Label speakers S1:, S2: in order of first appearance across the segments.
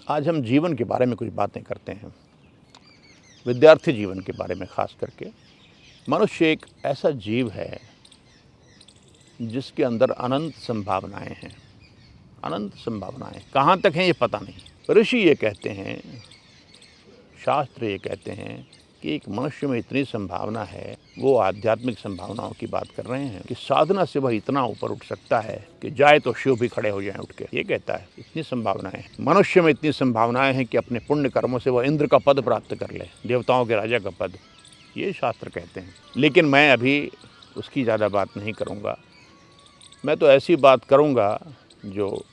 S1: आज हम जीवन के बारे में कुछ बातें करते हैं, विद्यार्थी जीवन के बारे में खास करके। मनुष्य एक ऐसा जीव है जिसके अंदर अनंत संभावनाएं हैं। अनंत संभावनाएं कहाँ तक हैं ये पता नहीं। ऋषि ये कहते हैं, शास्त्र ये कहते हैं कि एक मनुष्य में इतनी संभावना है, वो आध्यात्मिक संभावनाओं की बात कर रहे हैं कि साधना से वह इतना ऊपर उठ सकता है कि जाए तो शिव भी खड़े हो जाएं उठ के। ये कहता है इतनी संभावनाएं हैं मनुष्य में, इतनी संभावनाएं हैं कि अपने पुण्य कर्मों से वह इंद्र का पद प्राप्त कर ले, देवताओं के राजा का पद। ये शास्त्र कहते हैं। लेकिन मैं अभी उसकी ज़्यादा बात नहीं करूँगा। मैं तो ऐसी बात करूँगा जो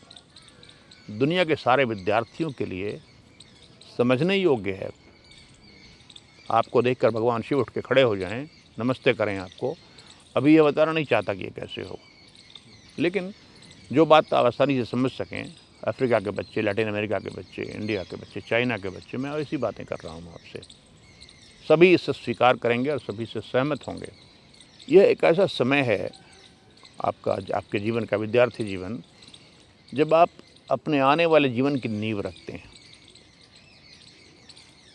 S1: दुनिया के सारे विद्यार्थियों के लिए समझने योग्य है। आपको देखकर भगवान शिव उठ के खड़े हो जाएं, नमस्ते करें आपको। अभी ये बताना नहीं चाहता कि ये कैसे हो, लेकिन जो बात आप आसानी से समझ सकें, अफ्रीका के बच्चे, लैटिन अमेरिका के बच्चे, इंडिया के बच्चे, चाइना के बच्चे, मैं ऐसी बातें कर रहा हूँ आपसे। सभी इससे स्वीकार करेंगे और सभी से सहमत होंगे। यह एक ऐसा समय है आपके जीवन का, विद्यार्थी जीवन, जब आप अपने आने वाले जीवन की नींव रखते हैं।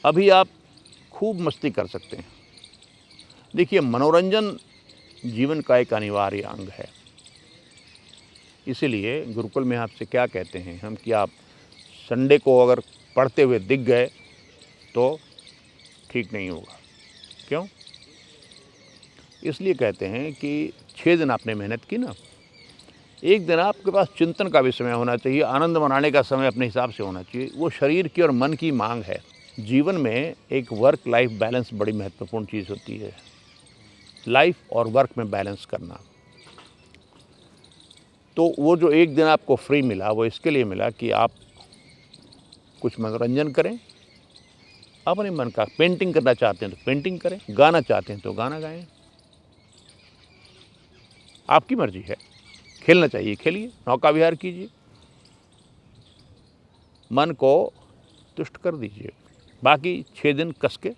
S1: अभी आप खूब मस्ती कर सकते हैं। देखिए, मनोरंजन जीवन का एक अनिवार्य अंग है। इसीलिए गुरुकुल में आपसे क्या कहते हैं हम कि आप संडे को अगर पढ़ते हुए दिख गए तो ठीक नहीं होगा। क्यों? इसलिए कहते हैं कि 6 दिन आपने मेहनत की ना, एक दिन आपके पास चिंतन का भी समय होना चाहिए, आनंद मनाने का समय अपने हिसाब से होना चाहिए। वो शरीर की और मन की मांग है। जीवन में एक वर्क लाइफ बैलेंस बड़ी महत्वपूर्ण चीज़ होती है। लाइफ और वर्क में बैलेंस करना। तो वो जो एक दिन आपको फ्री मिला, वो इसके लिए मिला कि आप कुछ मनोरंजन करें, अपने मन का। पेंटिंग करना चाहते हैं तो पेंटिंग करें, गाना चाहते हैं तो गाना गाएं, आपकी मर्जी है। खेलना चाहिए खेलिए, नौका विहार कीजिए, मन को तुष्ट कर दीजिए। बाकी 6 दिन कस के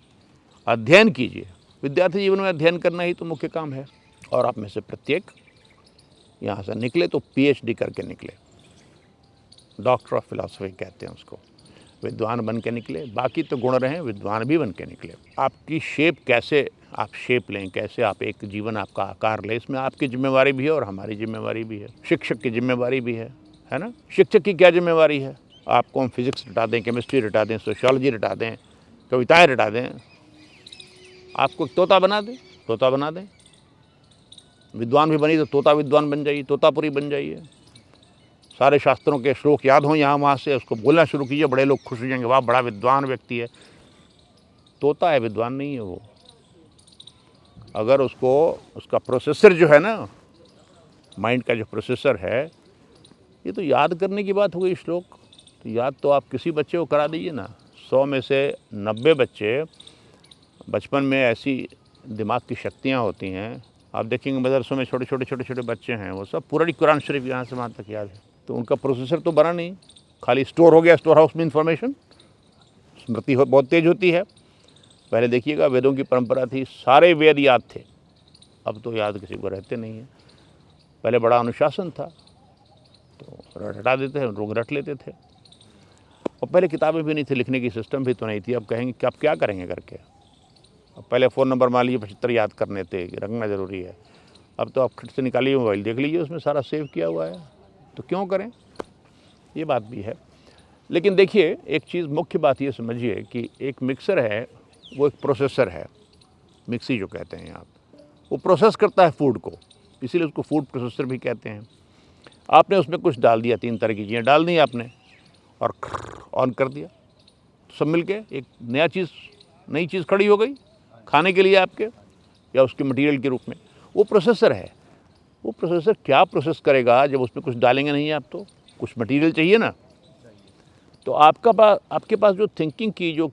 S1: अध्ययन कीजिए। विद्यार्थी जीवन में अध्ययन करना ही तो मुख्य काम है। और आप में से प्रत्येक यहाँ से निकले तो PhD करके निकले, डॉक्टर ऑफ फिलॉसफी कहते हैं उसको। विद्वान बन के निकले। बाकी तो गुण रहें, विद्वान भी बन के निकले। आपकी शेप कैसे आप शेप लें, कैसे आप एक जीवन आपका आकार लें, इसमें आपकी जिम्मेवारी भी है और हमारी जिम्मेवारी भी है। शिक्षक की जिम्मेवारी भी है ना। शिक्षक की क्या जिम्मेवारी है? आपको हम फिजिक्स रटा दें, केमिस्ट्री रटा दें, सोशियोलॉजी रटा दें, कविताएं रटा दें, आपको तोता बना दें, तोता बना दें। विद्वान भी बनी तो तोता विद्वान बन जाइए, तोतापुरी बन जाइए। सारे शास्त्रों के श्लोक याद हों यहाँ वहाँ से, उसको बोलना शुरू कीजिए, बड़े लोग खुश हो जाएंगे, वाह बड़ा विद्वान व्यक्ति है। तोता है, विद्वान नहीं है वो। अगर उसका प्रोसेसर जो है ना, माइंड का जो प्रोसेसर है, ये तो याद करने की बात हो गई श्लोक। तो याद तो आप किसी बच्चे को करा दीजिए ना। 100 में से 90 बच्चे बचपन में ऐसी दिमाग की शक्तियाँ होती हैं। आप देखेंगे मदरसों में छोटे छोटे बच्चे हैं, वो सब पूरा कुरान शरीफ यहाँ से वहाँ तक याद है। तो उनका प्रोसेसर तो बना नहीं, खाली स्टोर हो गया, स्टोर हाउस में इंफॉर्मेशन। स्मृति बहुत तेज होती है। पहले देखिएगा, वेदों की परंपरा थी, सारे वेद याद थे। अब तो याद किसी को रहते नहीं है। पहले बड़ा अनुशासन था, तो रटा देते हैं, लोग रट लेते थे। और पहले किताबें भी नहीं थी, लिखने की सिस्टम भी तो नहीं थी। अब कहेंगे कि आप क्या करेंगे करके। अब पहले फ़ोन नंबर मान लीजिए 75 याद करने थे, रखना ज़रूरी है। अब तो आप खट से निकालिए मोबाइल, देख लीजिए उसमें सारा सेव किया हुआ है। तो क्यों करें? ये बात भी है। लेकिन देखिए, एक चीज़ मुख्य बात ये समझिए कि एक मिक्सर है, वो एक प्रोसेसर है। मिक्सी जो कहते हैं आप, वो प्रोसेस करता है फूड को, इसीलिए उसको फूड प्रोसेसर भी कहते हैं। आपने उसमें कुछ डाल दिया, 3 तरह की चीज़ें डाल दी आपने और ऑन कर दिया, तो सब मिलके एक नई चीज़ खड़ी हो गई खाने के लिए आपके, या उसके मटेरियल के रूप में। वो प्रोसेसर है। वो प्रोसेसर क्या प्रोसेस करेगा जब उसमें कुछ डालेंगे नहीं आप? तो कुछ मटेरियल चाहिए ना। तो आपके पास जो थिंकिंग की जो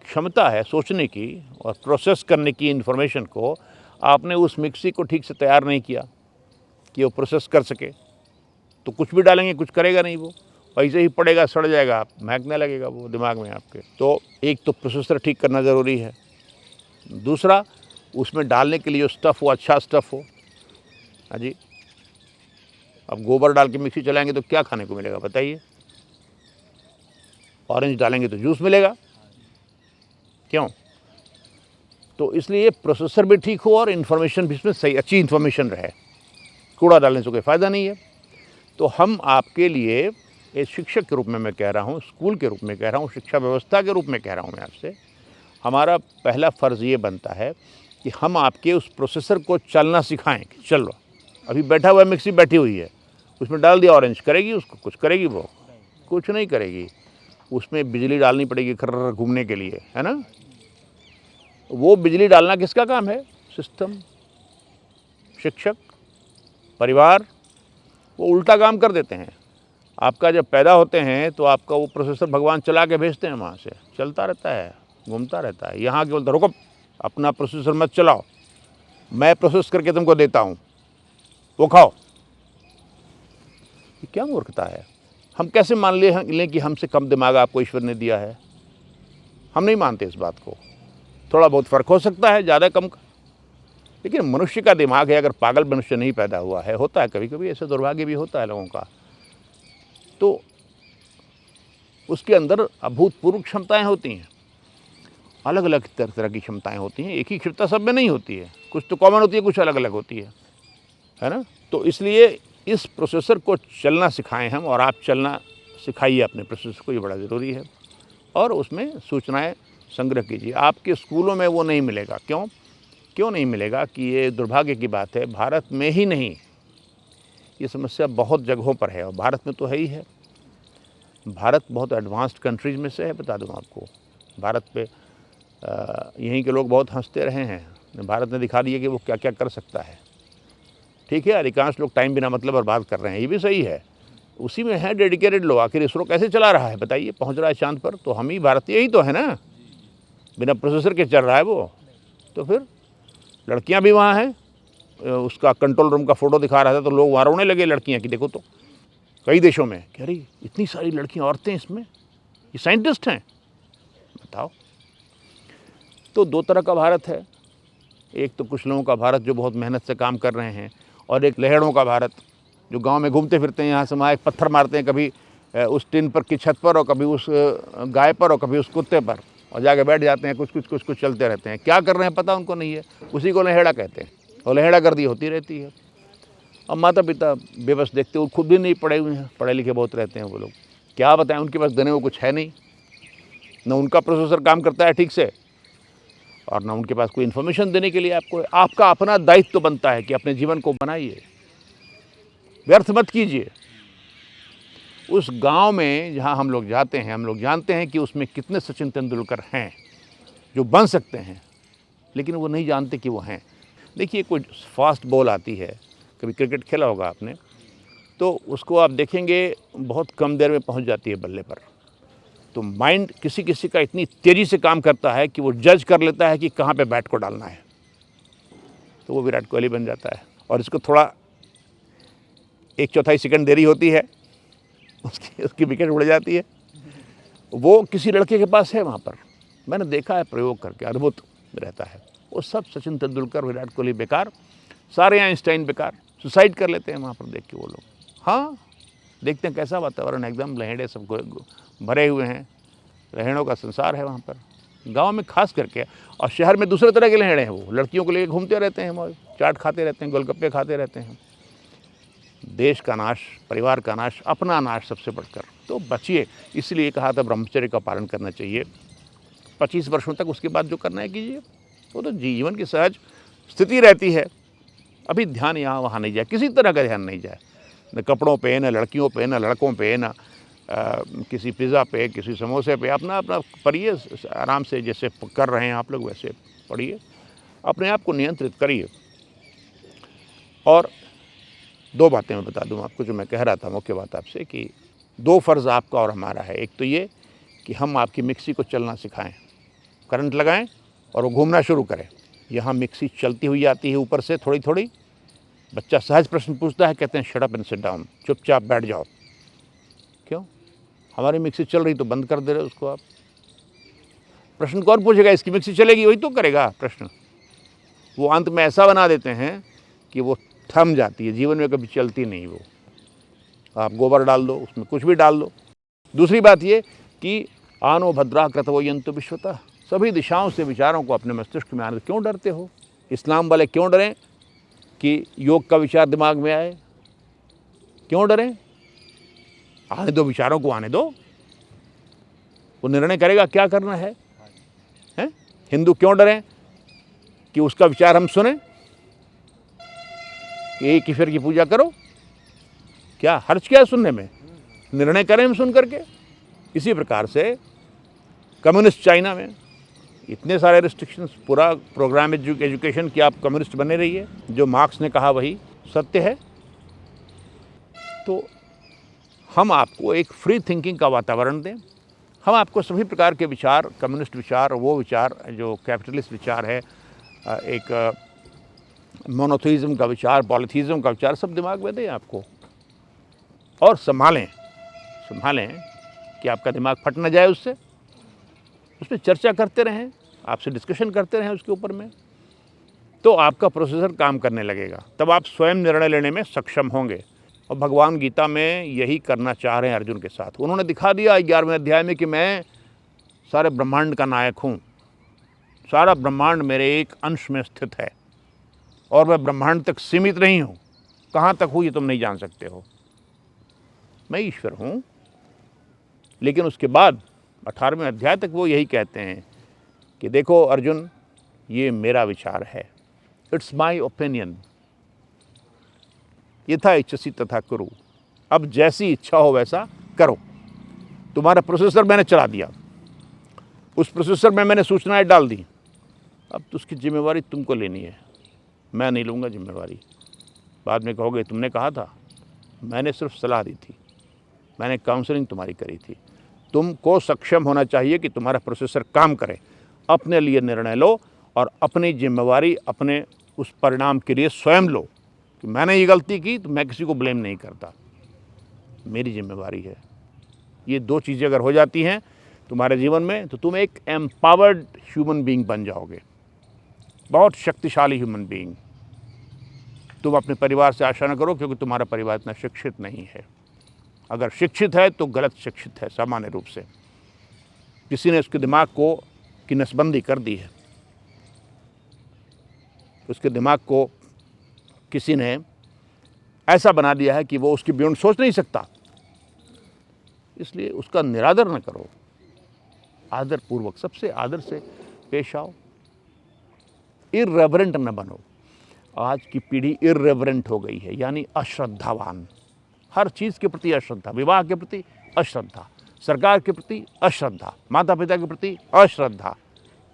S1: क्षमता है, सोचने की और प्रोसेस करने की इन्फॉर्मेशन को, आपने उस मिक्सी को ठीक से तैयार नहीं किया कि वो प्रोसेस कर सके। तो कुछ भी डालेंगे, कुछ करेगा नहीं, वो वैसे ही पड़ेगा, सड़ जाएगा, महकने लगेगा वो दिमाग में आपके। तो एक तो प्रोसेसर ठीक करना ज़रूरी है। दूसरा, उसमें डालने के लिए जो स्टफ़ हो, अच्छा स्टफ़ हो। हाँ जी, अब गोबर डाल के मिक्सी चलाएंगे तो क्या खाने को मिलेगा बताइए? ऑरेंज डालेंगे तो जूस मिलेगा, क्यों? तो इसलिए प्रोसेसर भी ठीक हो और इन्फॉर्मेशन भी इसमें सही अच्छी इन्फॉर्मेशन रहे। कूड़ा डालने से कोई फ़ायदा नहीं है। तो हम आपके लिए एक शिक्षक के रूप में मैं कह रहा हूँ, स्कूल के रूप में कह रहा हूँ, शिक्षा व्यवस्था के रूप में कह रहा हूँ मैं आपसे, हमारा पहला फ़र्ज़ ये बनता है कि हम आपके उस प्रोसेसर को चलना सिखाएं कि चलो, अभी बैठा हुआ मिक्सी बैठी हुई है, उसमें डाल दिया ऑरेंज, करेगी उसको? कुछ करेगी वो? कुछ नहीं करेगी। उसमें बिजली डालनी पड़ेगी खर्र घूमने के लिए, है ना? वो बिजली डालना किसका काम है? सिस्टम, शिक्षक, परिवार, वो उल्टा काम कर देते हैं। आपका जब पैदा होते हैं तो आपका वो प्रोसेसर भगवान चला के भेजते हैं वहाँ से, चलता रहता है, घूमता रहता है। यहाँ के बोलते रुको, अपना प्रोसेसर मत चलाओ, मैं प्रोसेस करके तुमको देता हूँ, वो खाओ। ये क्या मूर्खता है? हम कैसे मान लें कि हमसे कम दिमाग आपको ईश्वर ने दिया है? हम नहीं मानते इस बात को। थोड़ा बहुत फ़र्क हो सकता है, ज़्यादा कम का, लेकिन मनुष्य का दिमाग है। अगर पागल मनुष्य नहीं पैदा हुआ है, होता है कभी कभी ऐसे दुर्भाग्य भी होता है लोगों का, तो उसके अंदर अभूतपूर्व क्षमताएं होती हैं, अलग अलग तरह की क्षमताएं होती हैं। एक ही क्षमता सब में नहीं होती है, कुछ तो कॉमन होती है, कुछ अलग अलग होती है ना? तो इसलिए इस प्रोसेसर को चलना सिखाएं हम, और आप चलना सिखाइए अपने प्रोसेसर को, ये बड़ा ज़रूरी है। और उसमें सूचनाएं संग्रह कीजिए। आपके स्कूलों में वो नहीं मिलेगा। क्यों नहीं मिलेगा? कि ये दुर्भाग्य की बात है, भारत में ही नहीं, ये समस्या बहुत जगहों पर है, और भारत में तो है ही है। भारत बहुत एडवांस्ड कंट्रीज़ में से है, बता दूं आपको। भारत पे यहीं के लोग बहुत हंसते रहे हैं। भारत ने दिखा दिया कि वो क्या क्या कर सकता है। ठीक है, अधिकांश लोग टाइम बिना मतलब बर्बाद कर रहे हैं, ये भी सही है। उसी में है डेडिकेटेड लोग। आखिर इसरो कैसे चला रहा है बताइए? पहुंच रहा है चांद पर, तो हम ही भारतीय ही तो है ना। बिना प्रोसेसर के चल रहा है वो। तो फिर लड़कियां भी वहाँ हैं। उसका कंट्रोल रूम का फ़ोटो दिखा रहा था तो लोग वहाँ रोने लगे लड़कियाँ की, देखो तो कई देशों में, कह रही इतनी सारी लड़कियाँ, औरतें इसमें, ये साइंटिस्ट हैं, बताओ। तो दो तरह का भारत है। एक तो कुछ लोगों का भारत जो बहुत मेहनत से काम कर रहे हैं, और एक लहेड़ों का भारत जो गांव में घूमते फिरते हैं, यहाँ से वहाँ एक पत्थर मारते हैं, कभी उस टिन पर की छत पर, और कभी उस गाय पर, और कभी उस कुत्ते पर, और जाके बैठ जाते हैं, कुछ चलते रहते हैं। क्या कर रहे हैं पता उनको नहीं है, उसी को लहेड़ा कहते हैं, और लहेड़ा गर्दी होती रहती है। अब माता पिता बेबस देखते, वो खुद भी नहीं पढ़े हुए हैं, पढ़े लिखे बहुत रहते हैं वो लोग, क्या बताएं, उनके पास देने को कुछ है नहीं, न उनका प्रोसेसर काम करता है ठीक से, और ना उनके पास कोई इन्फॉर्मेशन देने के लिए आपको। आपका अपना दायित्व तो बनता है कि अपने जीवन को बनाइए, व्यर्थ मत कीजिए। उस गांव में जहां हम लोग जाते हैं, हम लोग जानते हैं कि उसमें कितने सचिन तेंदुलकर हैं जो बन सकते हैं, लेकिन वो नहीं जानते कि वो हैं। देखिए, कोई फास्ट बॉल आती है, कभी क्रिकेट खेला होगा आपने, तो उसको आप देखेंगे बहुत कम देर में पहुंच जाती है बल्ले पर। तो माइंड किसी किसी का इतनी तेज़ी से काम करता है कि वो जज कर लेता है कि कहाँ पे बैट को डालना है, तो वो विराट कोहली बन जाता है। और इसको थोड़ा 1/4 सेकंड देरी होती है, उसकी विकेट उड़ जाती है। वो किसी लड़के के पास है वहाँ पर, मैंने देखा है प्रयोग करके, अद्भुत रहता है। वो सब सचिन तेंदुलकर, विराट कोहली बेकार, सारे आइंस्टाइन बेकार, सुसाइड कर लेते हैं वहाँ पर देख के वो लोग। हाँ, देखते हैं कैसा वातावरण, एकदम लहेड़े सब भरे हुए हैं, लहेड़ों का संसार है वहाँ पर, गांव में खास करके। और शहर में दूसरे तरह के लहेड़े हैं, वो लड़कियों को लेकर घूमते रहते हैं, चाट खाते रहते हैं, गोलगप्पे खाते रहते हैं। देश का नाश, परिवार का नाश, अपना नाश सबसे बढ़कर। तो बचिए, इसलिए कहा था ब्रह्मचर्य का पालन करना चाहिए 25 वर्षों तक। उसके बाद जो करना है कीजिए, वो तो जीवन की सहज स्थिति रहती है। अभी ध्यान यहाँ वहाँ नहीं जाए, किसी तरह का ध्यान नहीं जाए, न कपड़ों पे, न लड़कियों पे, न लड़कों पे, न किसी पिज़्ज़ा पे, किसी समोसे पे। अपना अपना पढ़िए आराम से, जैसे कर रहे हैं आप लोग वैसे पढ़िए, अपने आप को नियंत्रित करिए। और 2 बातें मैं बता दूं आपको जो मैं कह रहा था, मुख्य बात आपसे, कि 2 फ़र्ज़ आपका और हमारा है। एक तो ये कि हम आपकी मिक्सी को चलना सिखाएं, करंट लगाएं और वो घूमना शुरू करें। यहाँ मिक्सी चलती हुई आती है ऊपर से थोड़ी थोड़ी, बच्चा सहज प्रश्न पूछता है, कहते हैं shut up and sit down, चुपचाप बैठ जाओ। क्यों? हमारी मिक्सी चल रही तो बंद कर दे रहे उसको आप। प्रश्न कौन पूछेगा? इसकी मिक्सी चलेगी, वही तो करेगा प्रश्न। वो अंत में ऐसा बना देते हैं कि वो थम जाती है, जीवन में कभी चलती नहीं वो। आप गोबर डाल दो, उसमें कुछ भी डाल दो। दूसरी बात ये कि आनो भद्रा क्रतवो यन्तु विश्वतः। सभी दिशाओं से विचारों को अपने मस्तिष्क में आने, क्यों डरते हो? इस्लाम वाले क्यों डरें कि योग का विचार दिमाग में आए? क्यों डरें? आने दो, विचारों को आने दो, वो निर्णय करेगा क्या करना है? हिंदू क्यों डरें कि उसका विचार हम सुने कि एक ईश्वर की पूजा करो? क्या हर्ज क्या है सुनने में? निर्णय करें हम सुन करके। इसी प्रकार से कम्युनिस्ट चाइना में इतने सारे रिस्ट्रिक्शंस, पूरा प्रोग्राम एजुकेशन कि आप कम्युनिस्ट बने रहिए, जो मार्क्स ने कहा वही सत्य है। तो हम आपको एक फ्री थिंकिंग का वातावरण दें, हम आपको सभी प्रकार के विचार, कम्युनिस्ट विचार, वो विचार जो कैपिटलिस्ट विचार है, एक मोनोथीज़म का विचार, पॉलीथीज़म का विचार, सब दिमाग में दें आपको, और संभालें कि आपका दिमाग फट न जाए उससे। उस पर चर्चा करते रहें, आपसे डिस्कशन करते रहें उसके ऊपर में, तो आपका प्रोसेसर काम करने लगेगा, तब आप स्वयं निर्णय लेने में सक्षम होंगे। और भगवान गीता में यही करना चाह रहे हैं अर्जुन के साथ। उन्होंने दिखा दिया 11वें अध्याय में कि मैं सारे ब्रह्मांड का नायक हूँ, सारा ब्रह्मांड मेरे एक अंश में स्थित है, और मैं ब्रह्मांड तक सीमित नहीं हूँ। कहाँ तक हूँ ये तुम नहीं जान सकते हो, मैं ईश्वर हूँ। लेकिन उसके बाद 18वें अध्याय तक वो यही कहते हैं कि देखो अर्जुन, ये मेरा विचार है, इट्स माई ओपिनियन, यथा इच्छसि तथा करो। अब जैसी इच्छा हो वैसा करो। तुम्हारा प्रोसेसर मैंने चला दिया, उस प्रोसेसर में मैंने सूचनाएं डाल दी, अब तो उसकी जिम्मेवारी तुमको लेनी है, मैं नहीं लूँगा जिम्मेवारी। बाद में कहोगे तुमने कहा था, मैंने सिर्फ सलाह दी थी, मैंने काउंसलिंग तुम्हारी करी थी। तुमको सक्षम होना चाहिए कि तुम्हारा प्रोसेसर काम करे, अपने लिए निर्णय लो और अपनी जिम्मेवारी अपने उस परिणाम के लिए स्वयं लो कि मैंने ये गलती की तो मैं किसी को ब्लेम नहीं करता, मेरी जिम्मेवारी है। ये दो चीज़ें अगर हो जाती हैं तुम्हारे जीवन में, तो तुम एक एम्पावर्ड ह्यूमन बीइंग बन जाओगे, बहुत शक्तिशाली ह्यूमन बीइंग। तुम अपने परिवार से आशा न करो, क्योंकि तुम्हारा परिवार इतना शिक्षित नहीं है। अगर शिक्षित है तो गलत शिक्षित है, सामान्य रूप से किसी ने उसके दिमाग को की नसबंदी कर दी है, उसके दिमाग को किसी ने ऐसा बना दिया है कि वो उसकी बियॉन्ड सोच नहीं सकता। इसलिए उसका निरादर न करो, आदर पूर्वक, सबसे आदर से पेश आओ, इररेवरेंट न बनो। आज की पीढ़ी इररेवरेंट हो गई है, यानी अश्रद्धावान, हर चीज़ के प्रति अश्रद्धा, विवाह के प्रति अश्रद्धा, सरकार के प्रति अश्रद्धा, माता पिता के प्रति अश्रद्धा,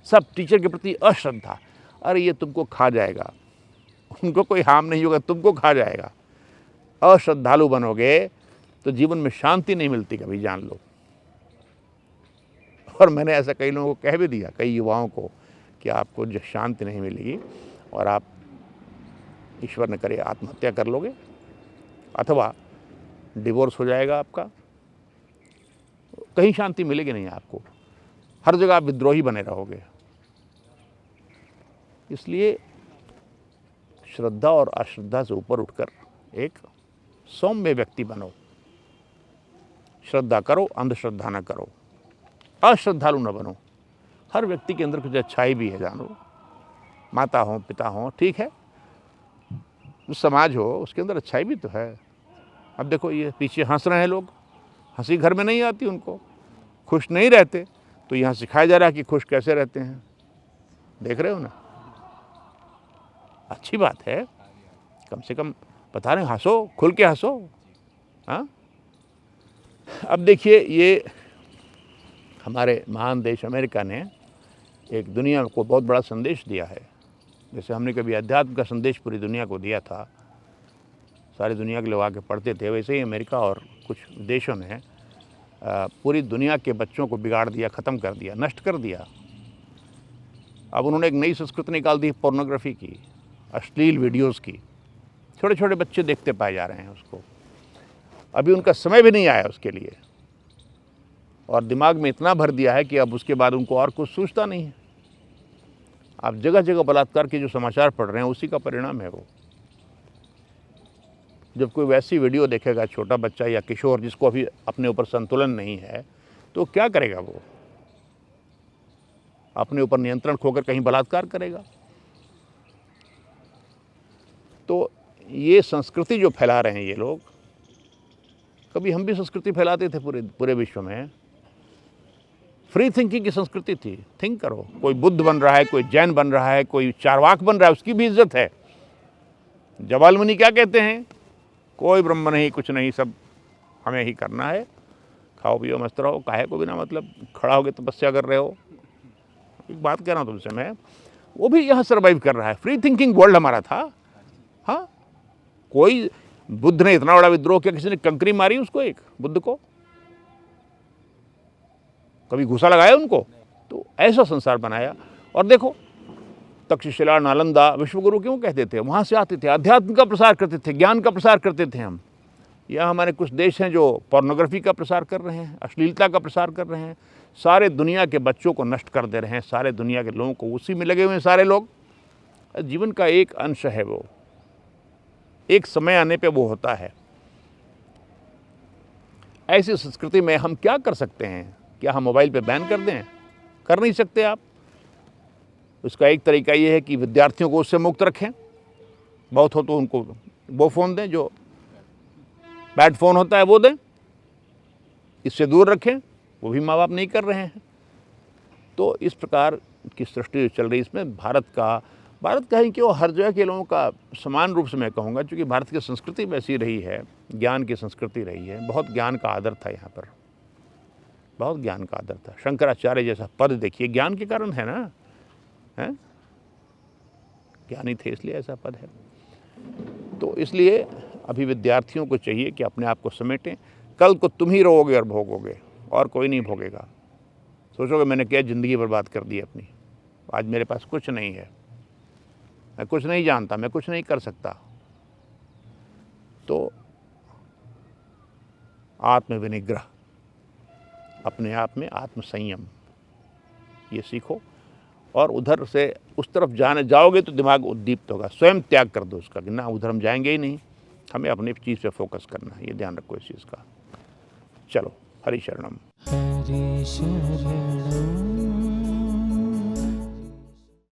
S1: सब टीचर के प्रति अश्रद्धा। अरे ये तुमको खा जाएगा, उनको कोई हार्म नहीं होगा, तुमको खा जाएगा। अश्रद्धालु बनोगे तो जीवन में शांति नहीं मिलती कभी, जान लो। और मैंने ऐसा कई लोगों को कह भी दिया, कई युवाओं को, कि आपको जो शांति नहीं मिलेगी और आप ईश्वर न करे आत्महत्या कर लोगे, अथवा डिवोर्स हो जाएगा आपका, कहीं शांति मिलेगी नहीं आपको, हर जगह आप विद्रोही बने रहोगे। इसलिए श्रद्धा और अश्रद्धा से ऊपर उठकर एक सौम्य व्यक्ति बनो। श्रद्धा करो, अंधश्रद्धा न करो, अश्रद्धालु न बनो। हर व्यक्ति के अंदर कुछ अच्छाई भी है, जानो, माता हो, पिता हो, ठीक है, समाज हो, उसके अंदर अच्छाई भी तो है। अब देखो ये पीछे हंस रहे हैं लोग, हंसी घर में नहीं आती उनको, खुश नहीं रहते, तो यहाँ सिखाया जा रहा है कि खुश कैसे रहते हैं। देख रहे हो ना, अच्छी बात है, कम से कम बता रहे हैं, हंसो, खुल के हंसो। हाँ, अब देखिए, ये हमारे महान देश अमेरिका ने एक दुनिया को बहुत बड़ा संदेश दिया है। जैसे हमने कभी अध्यात्म का संदेश पूरी दुनिया को दिया था, सारी दुनिया के लोग आके पढ़ते थे, वैसे ही अमेरिका और कुछ देशों ने पूरी दुनिया के बच्चों को बिगाड़ दिया, ख़त्म कर दिया, नष्ट कर दिया। अब उन्होंने एक नई संस्कृति निकाल दी, पोर्नोग्राफी की, अश्लील वीडियोस की। छोटे छोटे बच्चे देखते पाए जा रहे हैं उसको, अभी उनका समय भी नहीं आया उसके लिए, और दिमाग में इतना भर दिया है कि अब उसके बाद उनको और कुछ सूझता नहीं है। आप जगह जगह बलात्कार के जो समाचार पढ़ रहे हैं, उसी का परिणाम है वो। जब कोई वैसी वीडियो देखेगा छोटा बच्चा या किशोर, जिसको अभी अपने ऊपर संतुलन नहीं है, तो क्या करेगा वो? अपने ऊपर नियंत्रण खोकर कहीं बलात्कार करेगा। तो ये संस्कृति जो फैला रहे हैं ये लोग, कभी हम भी संस्कृति फैलाते थे पूरे विश्व में। फ्री थिंकिंग की संस्कृति थी, थिंक करो। कोई बुद्ध बन रहा है, कोई जैन बन रहा है, कोई चारवाक बन रहा है, उसकी भी इज्जत है। जवाल मुनि क्या कहते हैं? कोई ब्रह्म नहीं, कुछ नहीं, सब हमें ही करना है, खाओ पियो मस्त रहो, काहे को बिना मतलब खड़ा होकर तपस्या कर रहे हो। एक बात कह रहा हूँ तुमसे मैं, वो भी यहाँ सर्वाइव कर रहा है। फ्री थिंकिंग वर्ल्ड हमारा था। हाँ, कोई बुद्ध ने इतना बड़ा विद्रोह किया, किसी ने कंकरी मारी उसको, एक बुद्ध को कभी घुसा लगाया उनको? तो ऐसा संसार बनाया। और देखो तक्षशिला, नालंदा विश्वगुरु क्यों कहते थे? वहाँ से आते थे, अध्यात्म का प्रसार करते थे, ज्ञान का प्रसार करते थे हम। यहाँ हमारे कुछ देश हैं जो पोर्नोग्राफी का प्रसार कर रहे हैं, अश्लीलता का प्रसार कर रहे हैं, सारे दुनिया के बच्चों को नष्ट कर दे रहे हैं, सारे दुनिया के लोगों को उसी में लगे हुए हैं सारे लोग। जीवन का एक अंश है वो, एक समय आने पे वो होता है। ऐसी संस्कृति में हम क्या कर सकते हैं? क्या हम मोबाइल पे बैन कर दें? कर नहीं सकते आप। उसका एक तरीका ये है कि विद्यार्थियों को उससे मुक्त रखें। बहुत हो तो उनको वो फ़ोन दें, जो बैड फ़ोन होता है वो दें, इससे दूर रखें। वो भी माँ बाप नहीं कर रहे हैं। तो इस प्रकार की सृष्टि जो चल रही है, इसमें भारत का ही क्यों, हर जगह के लोगों का समान रूप से मैं कहूँगा, क्योंकि भारत की संस्कृति वैसी रही है, ज्ञान की संस्कृति रही है। बहुत ज्ञान का आदर था यहाँ पर, बहुत ज्ञान का आदर था। शंकराचार्य जैसा पद देखिए, ज्ञान के कारण है ना, है ज्ञानी थे इसलिए ऐसा पद है। तो इसलिए अभी विद्यार्थियों को चाहिए कि अपने आप को समेटें। कल को तुम ही रोओगे और भोगोगे, और कोई नहीं भोगेगा। सोचोगे मैंने क्या ज़िंदगी बर्बाद कर दी अपनी, आज मेरे पास कुछ नहीं है, मैं कुछ नहीं जानता, मैं कुछ नहीं कर सकता। तो आत्मविनिग्रह, अपने आप में आत्मसंयम, ये सीखो। और उधर से उस तरफ जाओगे तो दिमाग उद्दीप्त होगा। स्वयं त्याग कर दो उसका कि ना, उधर हम जाएंगे ही नहीं, हमें अपनी चीज़ पे फोकस करना है। ये ध्यान रखो इस चीज़ का। चलो, हरि शरणम।